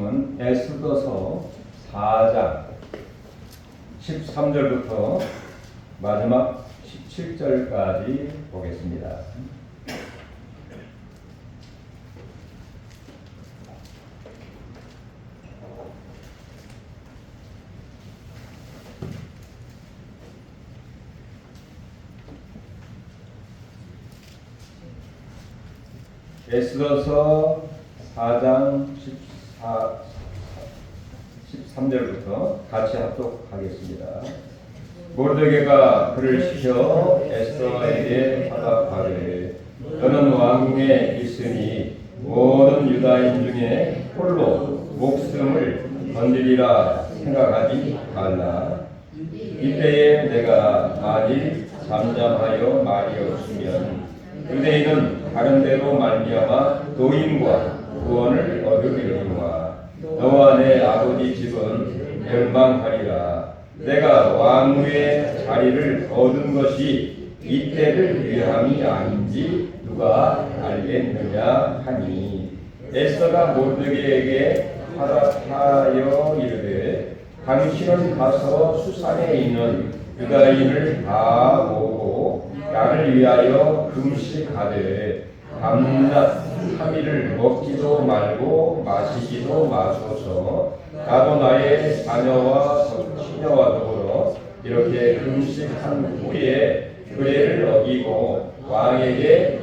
말씀은 에스더서 4장 13절부터 마지막 17절까지 보겠습니다. 에스더서 4장 13절부터 같이 합독하겠습니다. 모르드게가 그를 시켜 에스더에게 화답하되 너는 왕궁에 있으니 모든 유다인 중에 홀로 목숨을 건지리라 생각하지 말라. 이때에 내가 만일 잠잠하여 말이 없으면 유대인은 다른 데로 말미암아 노임과 구원을 얻으리로니와 너와 내 아버지 집은 멸망하리라. 내가 왕후의 자리를 얻은 것이 이때를 위함이 아닌지 누가 알겠느냐 하니 에스더가 모르드게에게 화답하여 이르되 당신은 가서 수산에 있는 유다인을 다 모으고 나를 위하여 금식하되 밤낮 3일을 먹지도 말고 마시지도 마소서. 나도 나의 자녀와 처녀와 더불어 이렇게 금식한 후에 규례를 어기고 왕에게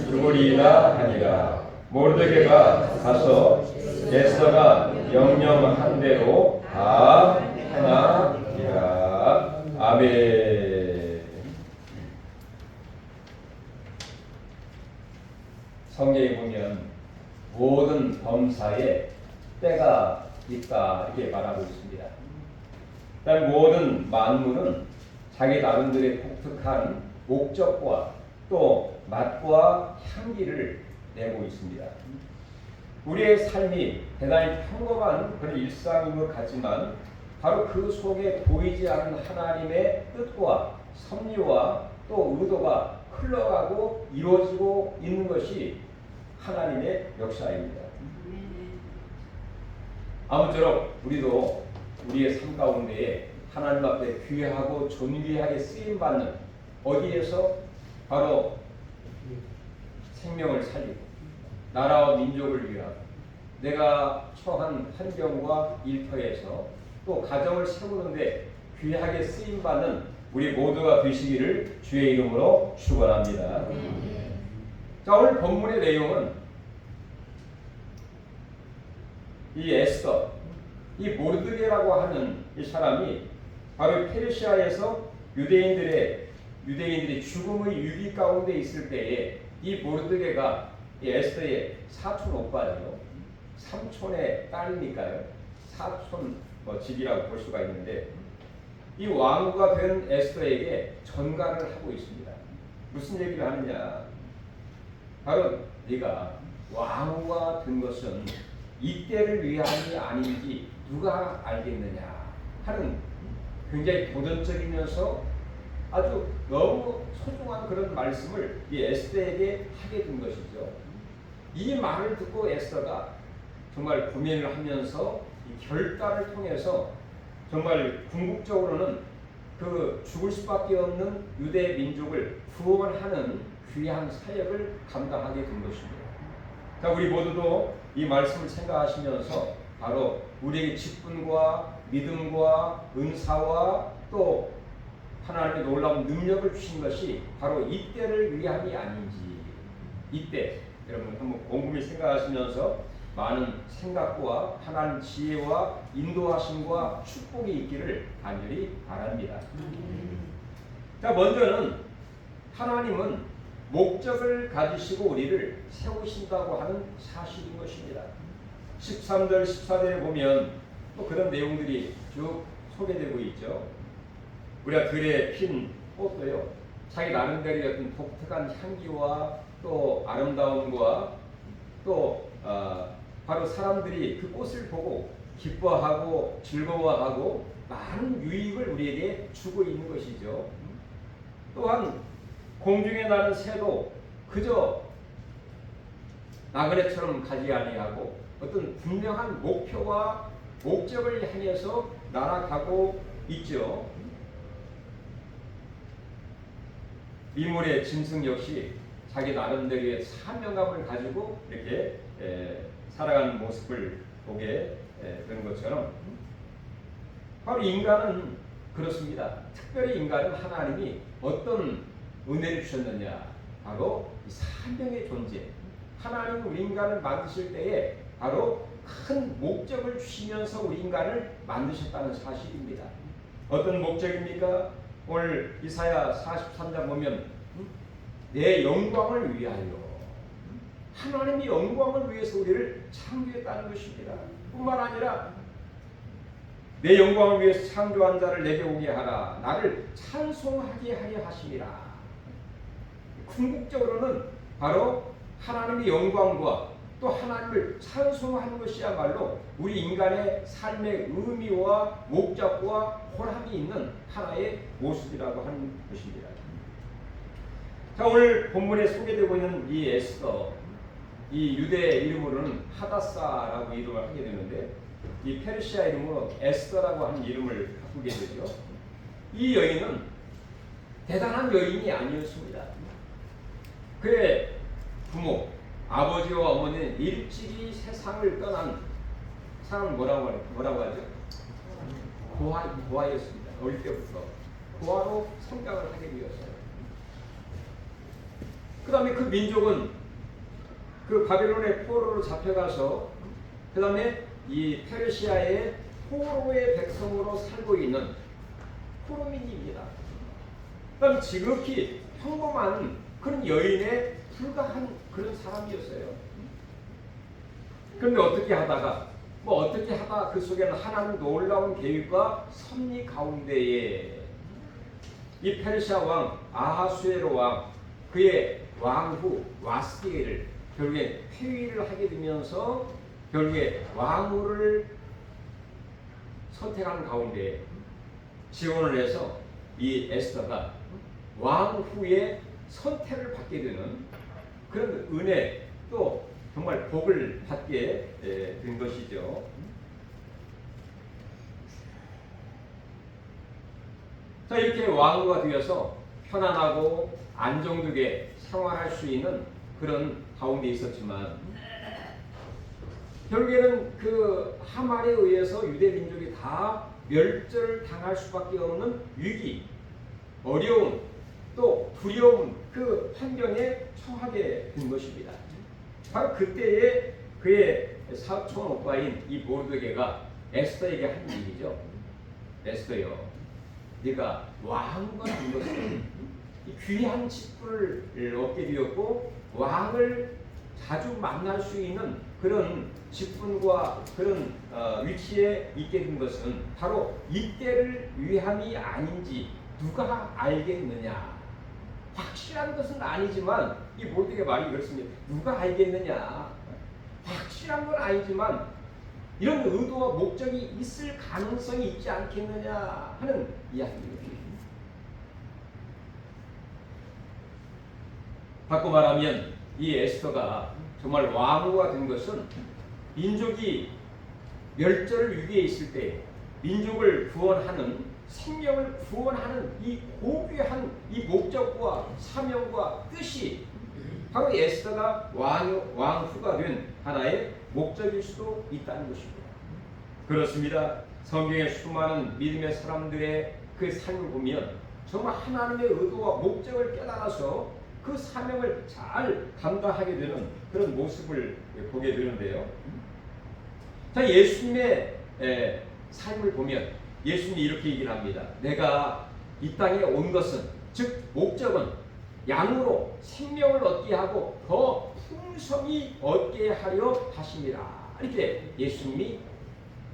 죽으리라 하니라. 모르드게가 가서 에스더가 명령한 대로 다 행하니라. 아멘. 성경에 보면 모든 범사에 때가 있다 이렇게 말하고 있습니다. 일단 모든 만물은 자기 나름대로의 독특한 목적과 또 맛과 향기를 내고 있습니다. 우리의 삶이 대단히 평범한 그런 일상인 것 같지만 바로 그 속에 보이지 않는 하나님의 뜻과 섭리와 또 의도가 흘러가고 이루어지고 있는 것이 하나님의 역사입니다. 아무쪼록 우리도 우리의 삶 가운데에 하나님 앞에 귀하고 존귀하게 쓰임받는 어디에서 바로 생명을 살리고 나라와 민족을 위하여 내가 처한 환경과 일터에서 또 가정을 세우는데 귀하게 쓰임받는 우리 모두가 되시기를 주의 이름으로 축원합니다. 자, 오늘 본문의 내용은 이 에스더, 이 모르드게라고 하는 이 사람이 바로 페르시아에서 유대인들이 죽음의 위기 가운데 있을 때에 이 모르드게가 이 에스더의 사촌 오빠죠. 삼촌의 딸이니까요. 사촌 집이라고 볼 수가 있는데 이 왕후가 된 에스더에게 전가를 하고 있습니다. 무슨 얘기를 하느냐? 바로 네가 왕후가 된 것은 이때를 위함이 아닌지 누가 알겠느냐 하는 굉장히 도전적이면서 아주 너무 소중한 그런 말씀을 이 에스더에게 하게 된 것이죠. 이 말을 듣고 에스더가 정말 고민을 하면서 이 결단을 통해서 정말 궁극적으로는 그 죽을 수밖에 없는 유대 민족을 구원하는 귀한 사역을 감당하게 된 것입니다. 자, 우리 모두도 이 말씀을 생각하시면서 바로 우리에게 직분과 믿음과 은사와 또 하나님의 놀라운 능력을 주신 것이 바로 이때를 위함이 아닌지, 이때 여러분 한번 곰곰이 생각하시면서 많은 생각과 하나님 지혜와 인도하심과 축복이 있기를 간절히 바랍니다. 자, 먼저는 하나님은 목적을 가지시고 우리를 세우신다고 하는 사실인 것입니다. 13절, 14절에 보면 또 그런 내용들이 쭉 소개되고 있죠. 우리가 들에 핀 꽃도요, 자기 나름대로의 어떤 독특한 향기와 또 아름다움과 또 바로 사람들이 그 꽃을 보고 기뻐하고 즐거워하고 많은 유익을 우리에게 주고 있는 것이죠. 또한 공중에 나는 새도 그저 나그네처럼 가지 아니하고 어떤 분명한 목표와 목적을 향해서 날아가고 있죠. 미물의 짐승 역시 자기 나름대로의 사명감을 가지고 이렇게 살아가는 모습을 보게 되는 것처럼 바로 인간은 그렇습니다. 특별히 인간은 하나님이 어떤 은혜를 주셨느냐, 바로 사명의 존재. 하나님은 우리 인간을 만드실 때에 바로 큰 목적을 주시면서 우리 인간을 만드셨다는 사실입니다. 어떤 목적입니까? 오늘 이사야 43장 보면 내 영광을 위하여, 하나님이 영광을 위해서 우리를 창조했다는 것입니다. 뿐만 아니라 내 영광을 위해서 창조한 자를 내게 오게 하라, 나를 찬송하게 하려 하심이라. 궁극적으로는 바로 하나님의 영광과 또 하나님을 찬송하는 것이야말로 우리 인간의 삶의 의미와 목적과 보람이 있는 하나의 모습이라고 하는 것입니다. 자, 오늘 본문에 소개되고 있는 이 에스더, 이 유대 이름으로는 하다사라고 이름을 하게 되는데 이 페르시아 이름으로 에스더라고 하는 이름을 바꾸게 되죠. 이 여인은 대단한 여인이 아니었습니다. 그의 부모, 아버지와 어머니는 일찍이 세상을 떠난 사람을 뭐라고 하죠? 고아였습니다. 어릴 때부터 고아로 성장을 하게 되었어요. 그 다음에 그 민족은 그 바벨론의 포로로 잡혀가서 그 다음에 이 페르시아의 포로의 백성으로 살고 있는 포로민입니다. 그 다음에 지극히 평범한 그런 여인에 불과한 그런 사람이었어요. 그런데 어떻게 하다가 그 속에는 하나님 놀라운 계획과 섭리 가운데에 이 페르시아 왕 아하수에로 왕 그의 왕후 와스디를 결국에 폐위를 하게 되면서 결국에 왕후를 선택한 가운데 지원을 해서 이 에스더가 왕후의 선택을 받게 되는 그런 은혜 또 정말 복을 받게 된 것이죠. 자, 이렇게 왕후가 되어서 편안하고 안정되게 생활할 수 있는 그런 가운데 있었지만 결국에는 그 하만에 의해서 유대 민족이 다 멸절당할 수밖에 없는 위기, 어려움, 또 두려움 그 환경에 처하게 된 것입니다. 바로 그때에 그의 사촌 오빠인 이 모르드게가 에스더에게 한 얘기죠. 에스더여, 네가 왕후가 된 것은 귀한 직분을 얻게 되었고 왕을 자주 만날 수 있는 그런 직분과 그런 위치에 있게 된 것은 바로 이때를 위함이 아닌지 누가 알겠느냐. 확실한 것은 아니지만 이 모르드게 말이 그렇습니다. 누가 알겠느냐. 확실한 건 아니지만 이런 의도와 목적이 있을 가능성이 있지 않겠느냐 하는 이야기입니다. 바꿔 말하면 이 에스더가 정말 왕후가 된 것은 민족이 멸절 위기에 있을 때 민족을 구원하는 생명을 구원하는 이 고귀한 이 목적과 사명과 뜻이 바로 에스더가 왕후가 된 하나의 목적일 수도 있다는 것입니다. 그렇습니다. 성경의 수많은 믿음의 사람들의 그 삶을 보면 정말 하나님의 의도와 목적을 깨달아서 그 사명을 잘 감당하게 되는 그런 모습을 보게 되는데요. 자, 예수님의 삶을 보면 예수님이 이렇게 얘기를 합니다. 내가 이 땅에 온 것은 즉 목적은 양으로 생명을 얻게 하고 더 풍성히 얻게 하려 하심이라. 이렇게 예수님이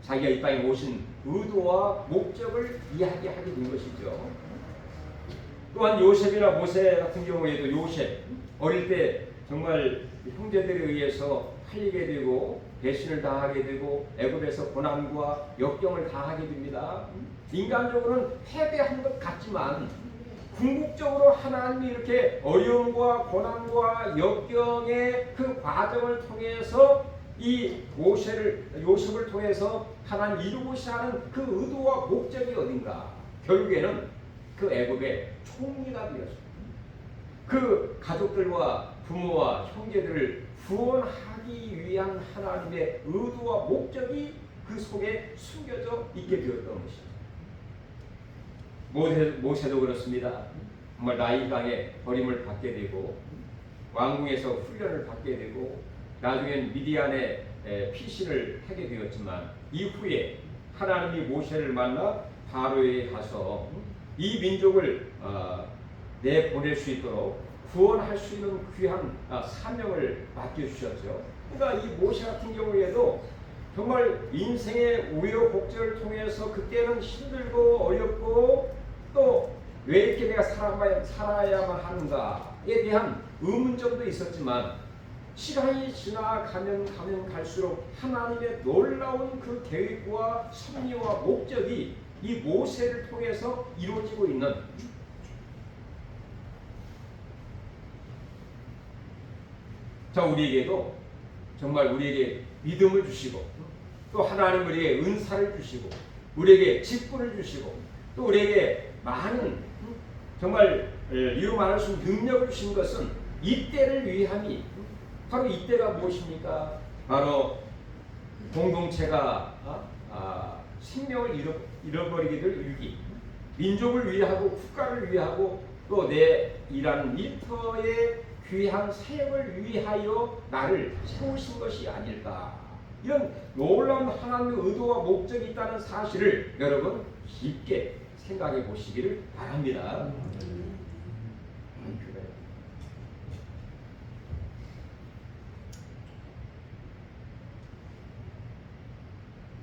자기가 이 땅에 오신 의도와 목적을 이야기하게 된 것이죠. 또한 요셉이나 모세 같은 경우에도 요셉 어릴 때 정말 형제들에 의해서 팔리게 되고 배신을 당하게 되고 애굽에서 고난과 역경을 당하게 됩니다. 인간적으로는 패배한 것 같지만 궁극적으로 하나님이 이렇게 어려움과 고난과 역경의 그 과정을 통해서 이 요셉을 통해서 하나님 이루고자 하는 그 의도와 목적이 어딘가? 결국에는 그 애굽의 총리가 되었습니다. 그 가족들과 부모와 형제들을 구원하기 위한 하나님의 의도와 목적이 그 속에 숨겨져 있게 되었던 것입니다. 모세도 그렇습니다. 정말 나이강에 버림을 받게 되고 왕궁에서 훈련을 받게 되고 나중엔 미디안의 피신을 하게 되었지만 이후에 하나님이 모세를 만나 바로에 가서 이 민족을 내보낼 수 있도록 구원할 수 있는 귀한 사명을 맡겨주셨죠. 그러니까 이 모세 같은 경우에도 정말 인생의 우여곡절을 통해서 그때는 힘들고 어렵고 또 왜 이렇게 내가 살아야만 하는가에 대한 의문점도 있었지만 시간이 지나가면 갈수록 하나님의 놀라운 그 계획과 섭리와 목적이 이 모세를 통해서 이루어지고 있는 자 우리에게도 정말 우리에게 믿음을 주시고 또 하나님 우리에게 은사를 주시고 우리에게 직분을 주시고 또 우리에게 많은 정말 이루 말할 수 있는 능력을 주신 것은 이때를 위함이 바로 이때가 무엇입니까? 바로 공동체가 생명을 잃어버리기를 일기 민족을 위하고 국가를 위하고 또 내 일하는 일터의 귀한 사역을 위하여 나를 세우신 것이 아닐까 이런 놀라운 하나님의 의도와 목적이 있다는 사실을 여러분 깊게 생각해 보시기를 바랍니다.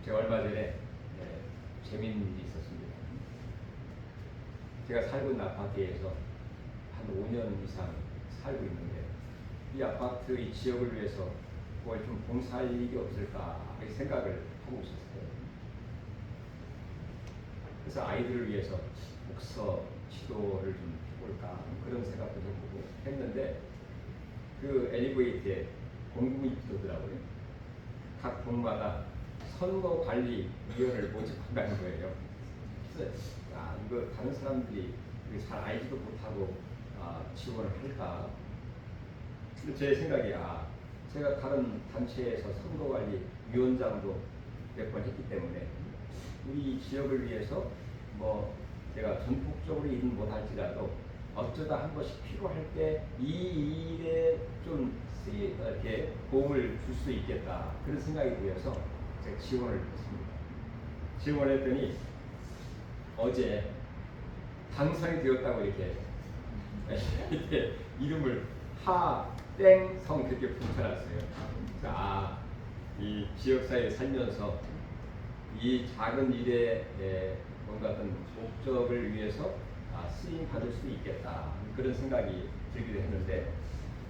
제가 얼마 전에 재미있는 일이 있었습니다. 제가 살고 있는 아파트에서 한 5년 이상 살고 있는데 이 아파트 이 지역을 위해서 뭘 좀 봉사할 일이 없을까 이렇게 생각을 하고 있었어요. 그래서 아이들을 위해서 독서 지도를 좀 해볼까 그런 생각도 해보고 했는데 그 엘리베이터에 공문이 뜨더라고요. 각 동마다 선거관리위원회를 모집한다는 거예요. 그래서 이거 다른 사람들이 잘 알지도 못하고 지원을 할까? 근데 제 생각이 제가 다른 단체에서 선거관리위원장도 몇 번 했기 때문에 우리 지역을 위해서 뭐 제가 전폭적으로 일은 못할지라도 어쩌다 한 번씩 필요할 때 이 일에 좀 이렇게 도움을 줄 수 있겠다 그런 생각이 들어서 제가 지원을 했습니다. 지원했더니 어제 당선이 되었다고 이렇게 이름을 하땡성 그렇게 붙여놨어요. 이 지역사회에 살면서 이 작은 일에 뭔가 어떤 목적을 위해서 쓰임 받을 수 있겠다 그런 생각이 들기도 했는데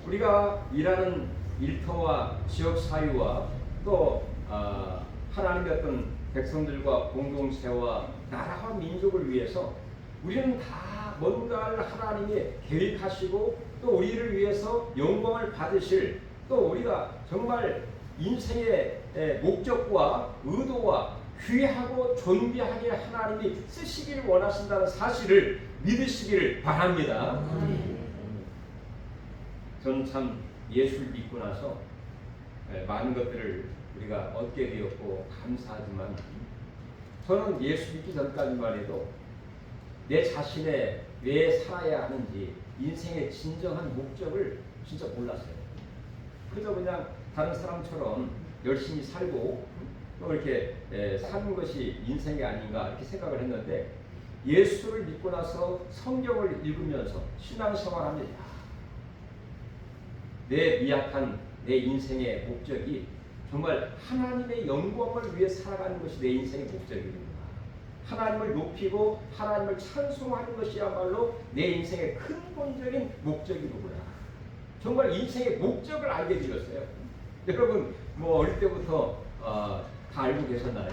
우리가 일하는 일터와 지역 사회와 또 하나님의 어떤 백성들과 공동체와 나라와 민족을 위해서 우리는 다 뭔가를 하나님이 계획하시고 또 우리를 위해서 영광을 받으실 또 우리가 정말 인생의 목적과 의도와 귀하고 존귀하게 하나님이 쓰시기를 원하신다는 사실을 믿으시기를 바랍니다. 저는 참 예수를 믿고 나서 많은 것들을 우리가 얻게 되었고 감사하지만 저는 예수 믿기 전까지만 해도 내 자신의 왜 살아야 하는지 인생의 진정한 목적을 진짜 몰랐어요. 그저 그냥 다른 사람처럼 열심히 살고 또 이렇게 사는 것이 인생이 아닌가 이렇게 생각을 했는데 예수를 믿고 나서 성경을 읽으면서 신앙생활하면서 내 미약한 내 인생의 목적이 정말 하나님의 영광을 위해 살아가는 것이 내 인생의 목적이구나. 하나님을 높이고 하나님을 찬송하는 것이야말로 내 인생의 근본적인 목적이구나. 정말 인생의 목적을 알게 되었어요. 여러분 뭐 어릴 때부터 다 알고 계셨나요?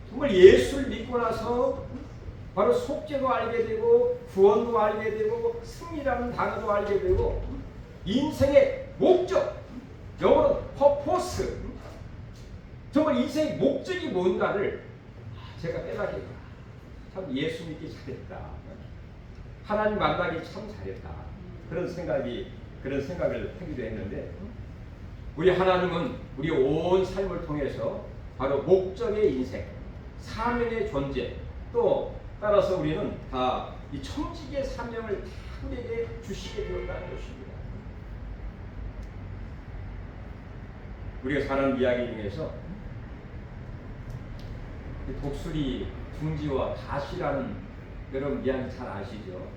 정말 예수를 믿고 나서 바로 속죄도 알게 되고 구원도 알게 되고 승리라는 단어도 알게 되고 인생의 목적, 영어로 purpose, 정말 인생의 목적이 뭔가를 제가 깨닫게 됩니다. 참 예수 믿기 잘했다. 하나님 만나기 참 잘했다. 그런 생각을 하기도 했는데 우리 하나님은 우리 온 삶을 통해서 바로 목적의 인생, 사명의 존재, 또 따라서 우리는 다 이 청지기의 사명을 다 우리에게 주시게 되었다는 것입니다. 우리가 사는 이야기 중에서 독수리 둥지와 가시라는 여러분 이야기 잘 아시죠?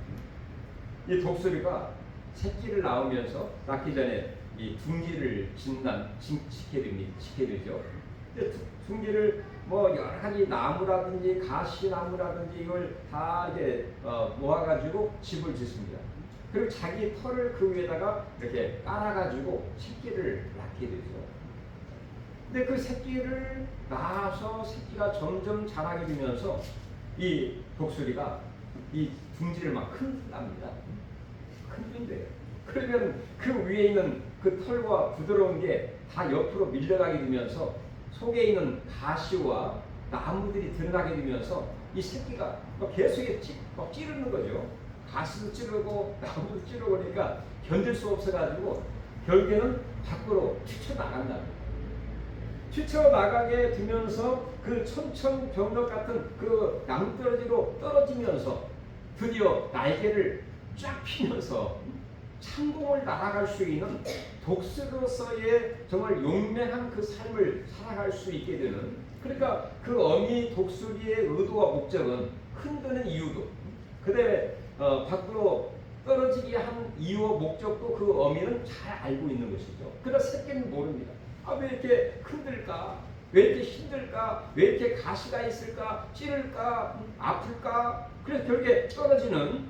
이 독수리가 새끼를 낳으면서 낳기 전에 이 둥지를 지켜야 되죠. 둥지를 뭐 여러 가지 나무라든지 가시나무라든지 이걸 다 이제 모아가지고 집을 짓습니다. 그리고 자기 털을 그 위에다가 이렇게 깔아가지고 새끼를 낳게 되죠. 근데 그 새끼를 낳아서 새끼가 점점 자라게 되면서 이 독수리가 이 둥지를 막 흔듭니다. 흔든대요. 그러면 그 위에 있는 그 털과 부드러운 게 다 옆으로 밀려가게 되면서 속에 있는 가시와 나무들이 드러나게 되면서 이 새끼가 계속 찌르는 거죠. 가시도 찌르고 나무도 찌르고 그러니까 견딜 수 없어가지고 결국에는 밖으로 튀쳐나간다. 튀쳐나가게 되면서 그 천천병력 같은 그 낭떠러지로 떨어지면서 드디어 날개를 쫙 피면서 창공을 날아갈 수 있는 독수리로서의 정말 용맹한 그 삶을 살아갈 수 있게 되는, 그러니까 그 어미 독수리의 의도와 목적은 흔드는 이유도 그다음에 밖으로 떨어지게 한 이유와 목적도 그 어미는 잘 알고 있는 것이죠. 그러나 새끼는 모릅니다. 왜 이렇게 흔들까? 왜 이렇게 힘들까? 왜 이렇게 가시가 있을까? 찌를까? 아플까? 그래서 결국에 떨어지는,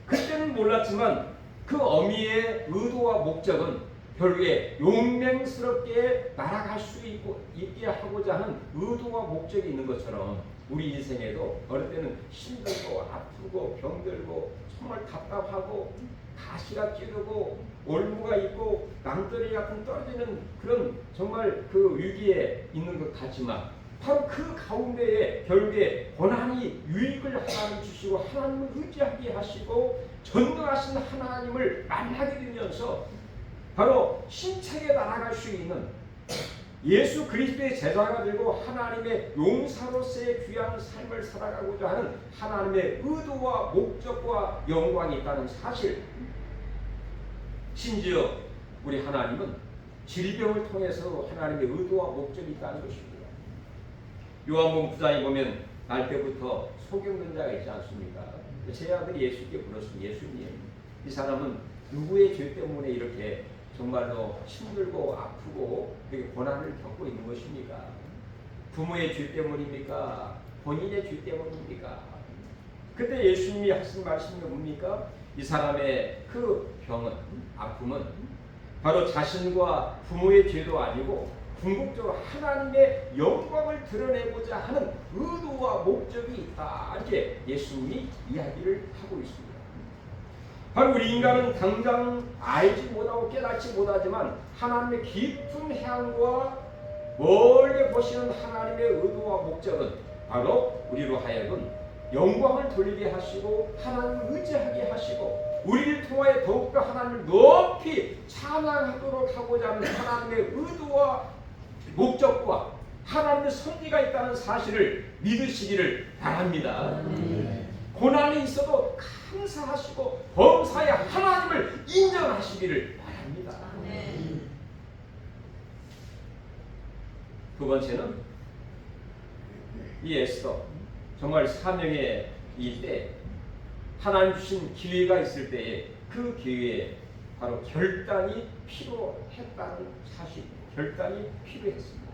그때는 몰랐지만 그 어미의 의도와 목적은 결국에 용맹스럽게 날아갈 수 있게 하고자 하는 의도와 목적이 있는 것처럼 우리 인생에도 어릴 때는 힘들고 아프고 병들고 정말 답답하고 가시가 찌르고 올무가 있고 낭떠러지 같은 떨어지는 그런 정말 그 위기에 있는 것 같지만 바로 그 가운데에 결국에 고난이 유익을 하나님 주시고 하나님을 의지하게 하시고 전능하신 하나님을 만나게 되면서 바로 힘차게 날아갈 수 있는 예수 그리스도의 제자가 되고 하나님의 용사로서의 귀한 삶을 살아가고자 하는 하나님의 의도와 목적과 영광이 있다는 사실, 심지어 우리 하나님은 질병을 통해서 하나님의 의도와 목적이 있다는 것입니다. 요한복음 9장에 보면 날 때부터 소경된 자가 있지 않습니까? 제 아들이 예수께 물었습니다. 예수님, 이 사람은 누구의 죄 때문에 이렇게 정말로 힘들고 아프고 되게 고난을 겪고 있는 것입니까? 부모의 죄 때문입니까? 본인의 죄 때문입니까? 그때 예수님이 하신 말씀이 뭡니까? 이 사람의 그 병은, 아픔은 바로 자신과 부모의 죄도 아니고 궁극적으로 하나님의 영광을 드러내고자 하는 의도와 목적이 있다. 이렇게 예수님이 이야기를 하고 있습니다. 바로 우리 인간은 당장 알지 못하고 깨닫지 못하지만 하나님의 깊은 향과 멀리 보시는 하나님의 의도와 목적은 바로 우리로 하여금 영광을 돌리게 하시고 하나님을 의지하게 하시고 우리를 통하여 더욱더 하나님을 높이 찬양하도록 하고자 하는 하나님의 의도와 목적과 하나님의 섭리가 있다는 사실을 믿으시기를 바랍니다. 고난이 있어도 감사하시고 범사에 하나님을 인정하시기를 바랍니다. 두 번째는 이 에스더, 정말 사명의 일때 하나님 주신 기회가 있을 때에 그 기회에 바로 결단이 필요했다는 사실, 결단이 필요했습니다.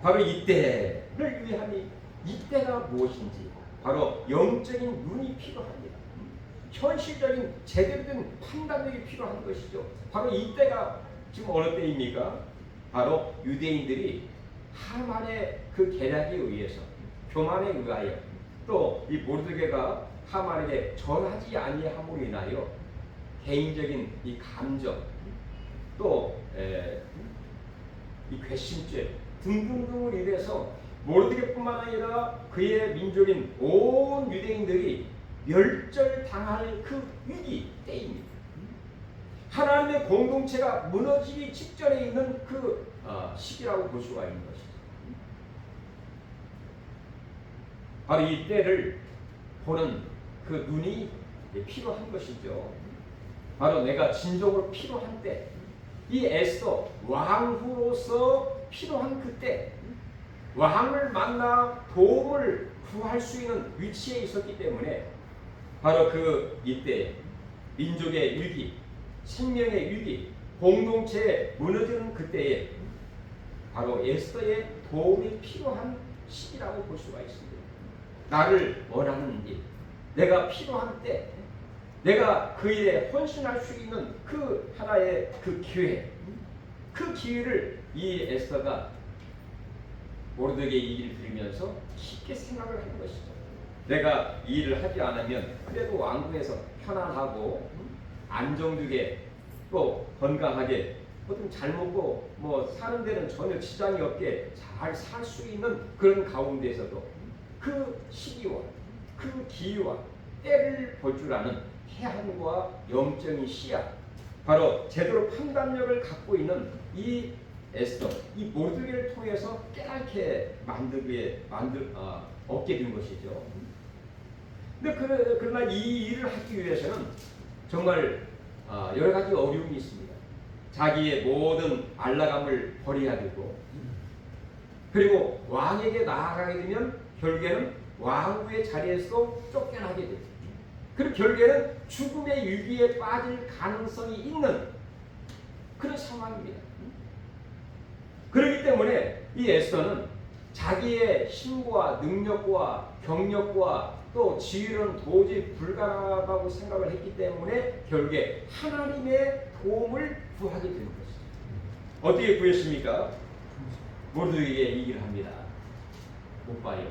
바로 이때를 위함이, 이때가 무엇인지 바로 영적인 눈이 필요합니다. 현실적인 제대로 된 판단력이 필요한 것이죠. 바로 이때가 지금 어느 때입니까? 바로 유대인들이 하만의 그 계략에 의해서, 교만에 의하여 또 이 모르드게가 하만에게 절하지 아니함으로 인하여 개인적인 이 감정 또 이 괘씸죄 등등등을 인해서 모르드게뿐만 아니라 그의 민족인 온 유대인들이 멸절당할 그 위기 때입니다. 하나님의 공동체가 무너지기 직전에 있는 그 시기라고 볼 수가 있는 것이죠. 바로 이 때를 보는 그 눈이 필요한 것이죠. 바로 내가 진정으로 필요한 때, 이 에스더 왕후로서 필요한 그때, 왕을 만나 도움을 구할 수 있는 위치에 있었기 때문에 바로 그 이때 민족의 위기, 생명의 위기, 공동체에 무너지는 그때에 바로 에스더의 도움이 필요한 시기라고 볼 수가 있습니다. 나를 원하는 일, 내가 필요한 때, 내가 그 일에 헌신할 수 있는 그 하나의 그 기회, 그 기회를 이 에스더가 모르드게의 얘기를 들으면서 깊게 생각을 하는 것이죠. 내가 이 일을 하지 않으면 그래도 왕궁에서 편안하고 안정되게 또 건강하게 보통 잘 먹고 뭐 사는 데는 전혀 지장이 없게 잘 살 수 있는 그런 가운데에서도 그 시기와 그 기회와 때를 볼 줄 아는 해안과 영적인 시야, 바로 제대로 판단력을 갖고 있는 이 에스더, 이 모르드게를 통해서 깨닫게 얻게 된 것이죠. 근데 그러나 이 일을 하기 위해서는 정말 여러 가지 어려움이 있습니다. 자기의 모든 안락함을 버려야 되고, 그리고 왕에게 나아가게 되면 결국에는 왕후의 자리에서 쫓겨나게 됩니다. 그리고 결국에는 죽음의 위기에 빠질 가능성이 있는 그런 상황입니다. 그렇기 때문에 이 에스더는 자기의 힘과 능력과 경력과 또 지위는 도저히 불가능하다고 생각을 했기 때문에 결국에 하나님의 도움을 구하게 되는 것이죠. 어떻게 구했습니까? 모르드게에게 얘기를 합니다. 못 봐요.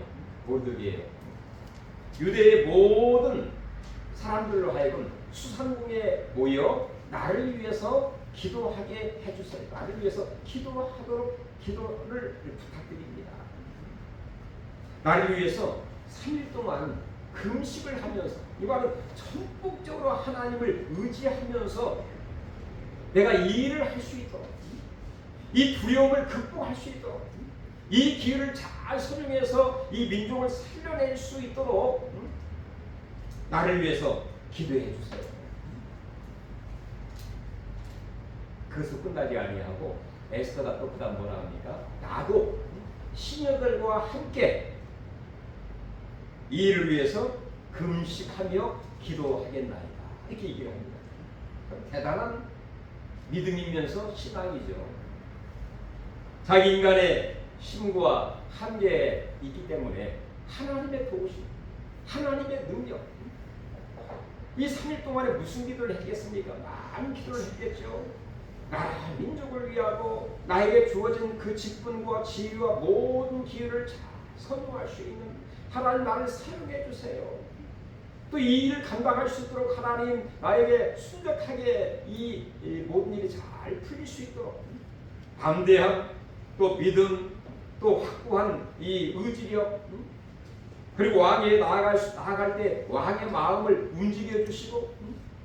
모르드게예요. 유대의 모든 사람들로 하여금 수상궁에 모여 나를 위해서 기도하게 해주세요. 나를 위해서 기도하도록 기도를 부탁드립니다. 나를 위해서 3일 동안 금식을 하면서, 이 말은 전폭적으로 하나님을 의지하면서 내가 이 일을 할 수 있도록, 이 두려움을 극복할 수 있도록, 이 기회를 잘 선용해서 이 민족을 살려낼 수 있도록 나를 위해서 기도해 주세요. 그것으로 끝나지 아니하고 에스더가 또 그다음 뭐라 합니까? 나도 시녀들과 함께 이 일을 위해서 금식하며 기도하겠나이다. 이렇게 얘기를 합니다. 대단한 믿음이면서 신앙이죠. 자기 인간의 힘과 한계에 있기 때문에 하나님의 도우심, 하나님의 능력, 이 3일 동안에 무슨 기도를 했겠습니까? 많은 기도를 했겠죠. 나라 민족을 위하고 나에게 주어진 그 직분과 지위와 모든 기회를 잘 선용할 수 있는 하나님, 나를 사용해 주세요. 또 이 일을 감당할 수 있도록 하나님, 나에게 순적하게 이 모든 일이 잘 풀릴 수 있도록 담대함, 또 믿음, 또 확고한 이 의지력, 그리고 왕에 나아갈 때 왕의 마음을 움직여 주시고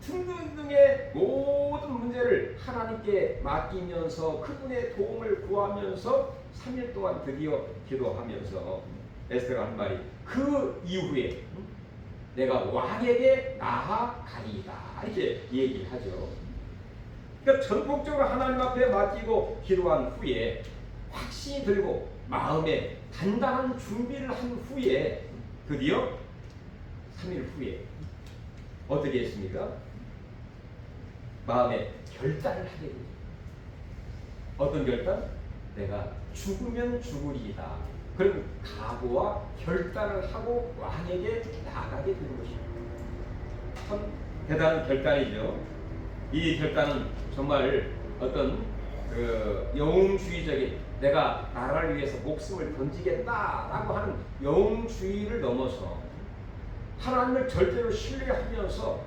등등등의 모든 문제를 하나님께 맡기면서 그분의 도움을 구하면서 3일 동안 드디어 기도하면서 에스더가 한 말이, 그 이후에 내가 왕에게 나아가리이다, 이렇게 얘기를 하죠. 그러니까 전폭적으로 하나님 앞에 맡기고 기도한 후에 확신이 들고 마음에 단단한 준비를 한 후에 드디어 3일 후에 어떻게 했습니까? 마음에 결단을 하게 됩니다. 어떤 결단? 내가 죽으면 죽으리이다. 그런 각오와 결단을 하고 왕에게 나아가게 되는 것입니다. 참 대단한 결단이죠. 이 결단은 정말 어떤 영웅주의적인, 내가 나라를 위해서 목숨을 던지겠다라고 하는 영웅주의를 넘어서 하나님을 절대로 신뢰하면서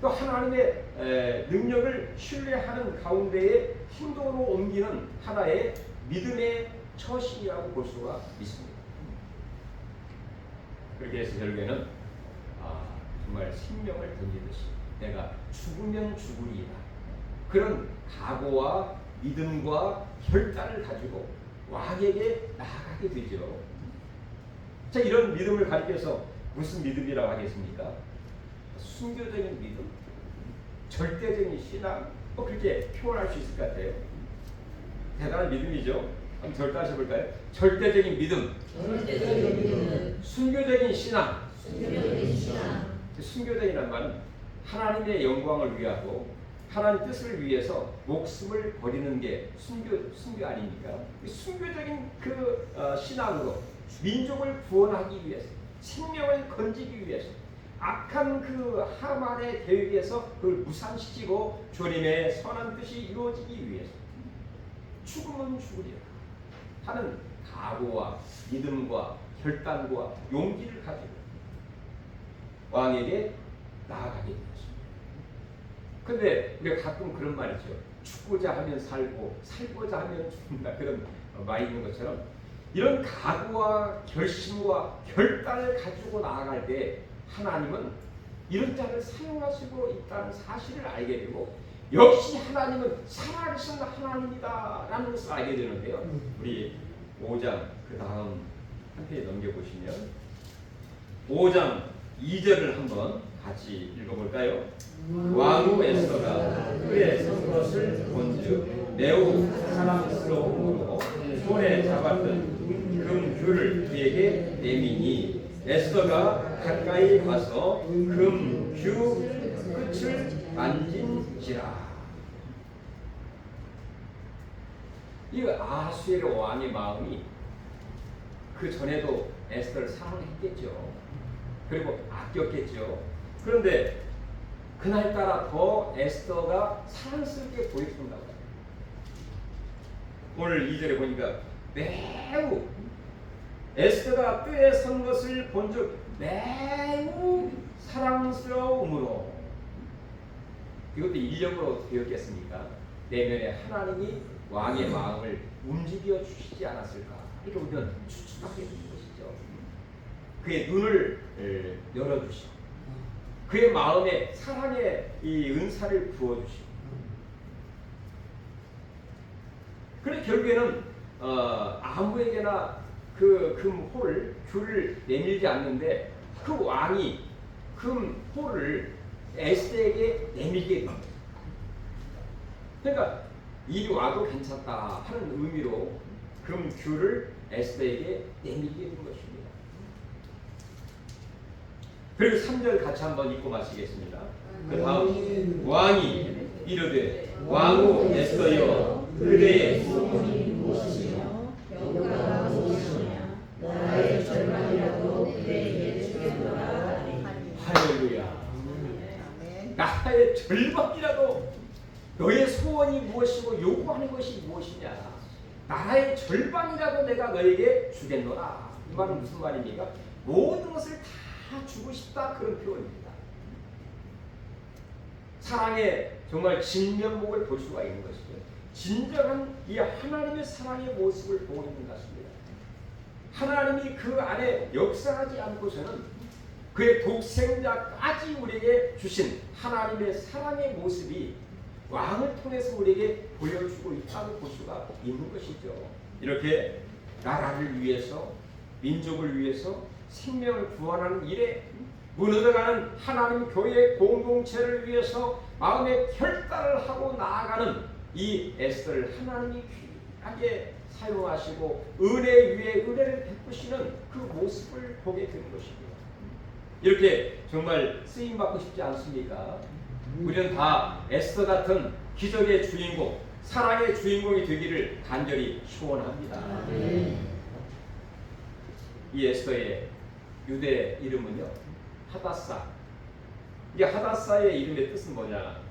또 하나님의 능력을 신뢰하는 가운데에 행동으로 옮기는 하나의 믿음의 처신이라고 볼 수가 있습니다. 그렇게 해서 결국에는 정말 생명을 던지듯이 내가 죽으면 죽으리라 그런 각오와 믿음과 결단을 가지고 왕에게 나아가게 되죠. 자, 이런 믿음을 가리켜서 무슨 믿음이라고 하겠습니까? 순교적인 믿음, 절대적인 신앙, 그렇게 표현할 수 있을 것 같아요. 대단한 믿음이죠. 한번 절대하셔 볼까요? 절대적인 믿음, 순교적인 신앙. 순교적이라는 말은 하나님의 영광을 위하고 하나님 뜻을 위해서 목숨을 버리는 게 순교 아닙니까? 순교적인 그 신앙으로 민족을 구원하기 위해서, 생명을 건지기 위해서, 악한 그 하만의 계획에서 그걸 무산시키고 주님의 선한 뜻이 이루어지기 위해서 죽으면 죽으리라 하는 각오와 믿음과 결단과 용기를 가지고 왕에게 나아가게 되었습니다. 그런데 우리가 가끔 그런 말이죠. 죽고자 하면 살고 살고자 하면 죽는다 그런 말이 있는 것처럼 이런 각오와 결심과 결단을 가지고 나아갈 때 하나님은 이런 자를 사용하시고 있다는 사실을 알게 되고 역시 하나님은 살아계신 하나님이다라는 것을 알게 되는데요. 우리 5장 그 다음 한 페이지 넘겨보시면 5장 2절을 한번 같이 읽어볼까요? 왕후 에스더가 그의 선 것을 본즉 매우 사랑스러움으로 손에 잡았던 금규를 그에게 내미니 에스더가 가까이 가서 금규 끝을 만진지라. 이 아하수에로 왕의 마음이 그 전에도 에스더를 사랑했겠죠. 그리고 아꼈겠죠. 그런데 그날따라 더 에스더가 사랑스럽게 보였습니다. 오늘 2절에 보니까 매우 에스더가 뼈에 선 것을 본즉 매우 사랑스러움으로, 이것도 인력으로 되었겠습니까? 내면에 하나님이 왕의 마음을 움직여 주시지 않았을까? 이렇게 우리는 추측하게 되는 것이죠. 그의 눈을 열어주시고 그의 마음에 사랑의 이 은사를 부어주시고, 그래 결국에는 아무에게나 그 금홀 귤을 내밀지 않는데 그 왕이 금홀을 에스더에게 내밀게 됩니다. 그러니까 이리 와도 괜찮다 하는 의미로 금귤을 에스더에게 내밀게 된 것입니다. 그리고 3절 같이 한번 읽고 마치겠습니다. 그 다음 왕이 이르되 왕후 에스더여 그대의 소원이 무엇이며 여호와가 무엇이냐 나의 절망이라도 그대에게 주겠노라. 할렐루야. 나의 절망이라도 너의 소원이 무엇이고 요구하는 것이 무엇이냐, 나라의 절반이라도 내가 너에게 주겠노라. 이 말은 무슨 말입니까? 모든 것을 다 주고 싶다 그런 표현입니다. 사랑의 정말 진면목을 볼 수가 있는 것이죠. 진정한 이 하나님의 사랑의 모습을 보고 있는 것입니다. 하나님이 그 안에 역사하지 않고서는 그의 독생자까지 우리에게 주신 하나님의 사랑의 모습이 왕을 통해서 우리에게 보여주고 있다고 볼 수가 있는 것이죠. 이렇게 나라를 위해서, 민족을 위해서 생명을 구원하는 일에 무너져가는 하나님 교회의 공동체를 위해서 마음의 결단을 하고 나아가는 이 에스더를 하나님이 귀하게 사용하시고 은혜 위에 은혜를 베푸시는 그 모습을 보게 되는 것입니다. 이렇게 정말 쓰임받고 싶지 않습니까? 우리는 다 에스더 같은 기적의 주인공, 사랑의 주인공이 되기를 간절히 소원합니다. 이 에스더의 유대 이름은요 하다사. 이 하다사의 이름의 뜻은 뭐냐?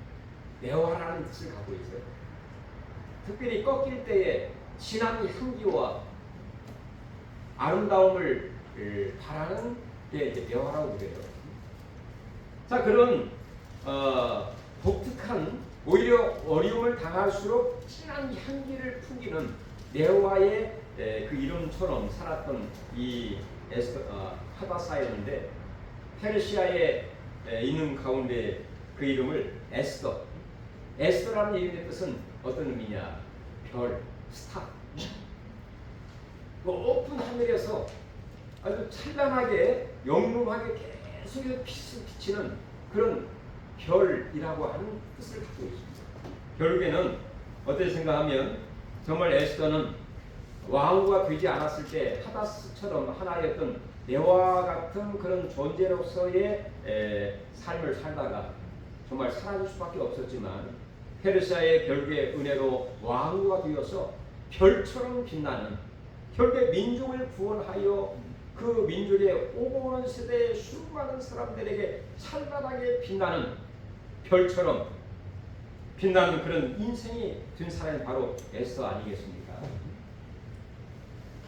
매화라는 뜻을 갖고 있어요. 특별히 꺾일 때에 진한 향기와 아름다움을 바라는 이제 묘하라고 그래요. 자, 그런 독특한, 오히려 어려움을 당할수록 진한 향기를 풍기는 네와의 그 이름처럼 살았던 이 하다사였는데, 페르시아에 있는 가운데 그 이름을 에스더라는 이름의 뜻은 어떤 의미냐? 별, 스타. 그 높은 하늘에서 아주 찬란하게 영롱하게 계속 비치는 그런 별이라고 하는 뜻을 갖고 있습니다. 결국에는 어떻게 생각하면 정말 에스더는 왕후가 되지 않았을 때 하다스처럼 하나의 어떤 네와 같은 그런 존재로서의 삶을 살다가 정말 사라질 수밖에 없었지만, 페르시아의 결국에 은혜로 왕후가 되어서 별처럼 빛나는, 결국에 민족을 구원하여 그 민족의 오고 오는 세대의 수많은 사람들에게 찬란하게 빛나는 별처럼 빛나는 그런 인생이 된 사람이 바로 에스더 아니겠습니까?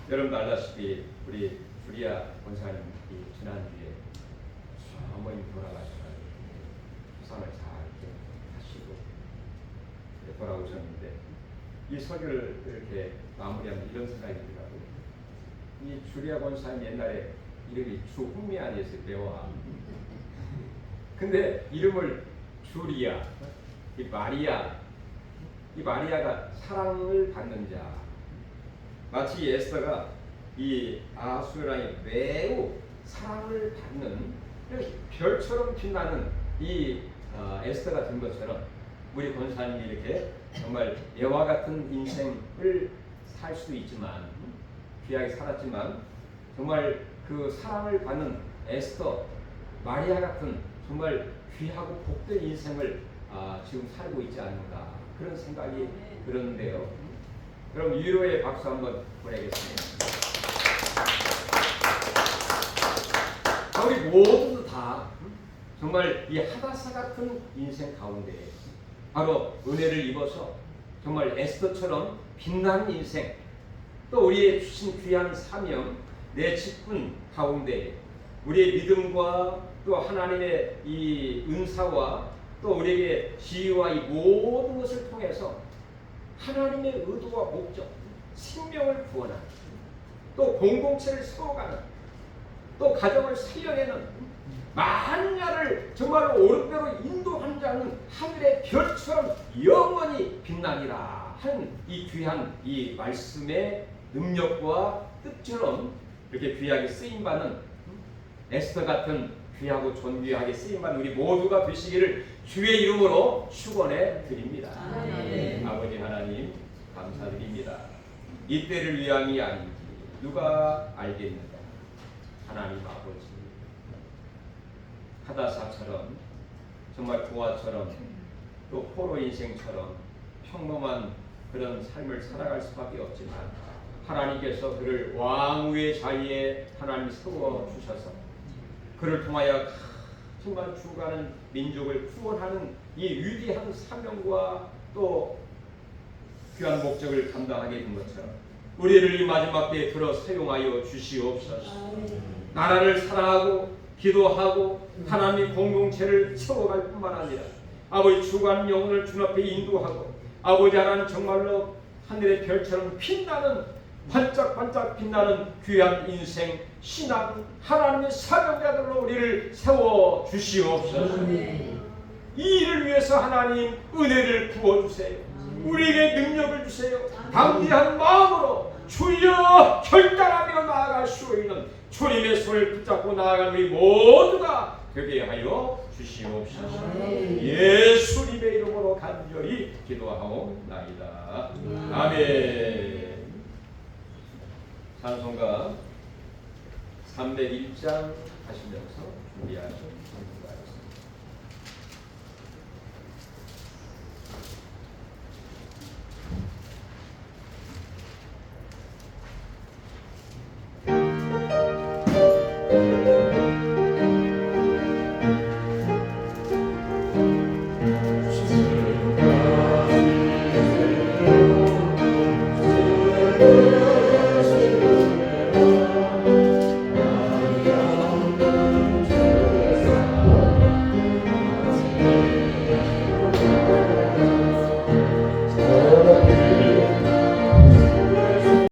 여러분도 알다시피 우리 주리아 권사님이 지난주에 어머님 돌아가셔서 수상을 잘 이렇게 하시고 돌아오셨는데, 이 설교를 이렇게 마무리하면 이런 생각이 들더라고요. 이 주리아 권사님 옛날에 이름이 주훈미 아니었어요? 매화. 근데 이름을 주리아, 이 마리아가 사랑을 받는 자. 마치 에스더가 이 아수라에 매우 사랑을 받는 별처럼 빛나는 이 에스더가 된 것처럼, 우리 권사님이 이렇게 정말 예와 같은 인생을 살 수도 있지만, 귀하게 살았지만, 정말 그 사랑을 받는 에스더, 마리아 같은 정말 귀하고 복된 인생을 지금 살고 있지 않는가, 그런 생각이 들었는데요. 그럼 위로의 박수 한번 보내겠습니다. 우리 모두 다 정말 이 하다사 같은 인생 가운데 바로 은혜를 입어서 정말 에스더처럼 빛나는 인생, 또 우리의 주신 귀한 사명, 내 직분 가운데 우리의 믿음과 또 하나님의 이 은사와 또 우리에게 지혜와 이 모든 것을 통해서 하나님의 의도와 목적, 생명을 구원하는, 또 공동체를 세워가는, 또 가정을 살려내는, 만야를 정말로 옳은대로 인도하는 자는 하늘의 별처럼 영원히 빛나리라 하는 이 귀한 이 말씀의 능력과 뜻처럼 이렇게 귀하게 쓰임받는 에스더 같은 귀하고 존귀하게 쓰임받는 우리 모두가 되시기를 주의 이름으로 축원해 드립니다. 아버지 하나님 감사드립니다. 이때를 위함이 아닌지 누가 알겠는가. 하나님 아버지, 하다사처럼 정말 부하처럼 또 포로 인생처럼 평범한 그런 삶을 살아갈 수밖에 없지만, 하나님께서 그를 왕후의 자리에 하나님 세워주셔서 그를 통하여 정말 죽어가는 민족을 구원하는 이 위대한 사명과 또 귀한 목적을 감당하게 된 것처럼 우리를 이 마지막 때에 들어 사용하여 주시옵소서. 나라를 사랑하고 기도하고 하나님의 공동체를 세워갈 뿐만 아니라 아버지 죽어가는 영혼을 주님앞에 인도하고, 아버지 하나님 정말로 하늘의 별처럼 빛나는, 반짝반짝 빛나는 귀한 인생, 신앙, 하나님의 사명자들로 우리를 세워 주시옵소서. 이 일을 위해서 하나님 은혜를 부어주세요. 우리에게 능력을 주세요. 담대한 마음으로 주여 결단하며 나아갈 수 있는 주님의 손을 붙잡고 나아가는 우리 모두가 되게 하여 주시옵소서. 예수님의 이름으로 간절히 기도하옵나이다. 아멘. 찬송가 301장 하시면서 준비하신 찬송가였습니다. 주님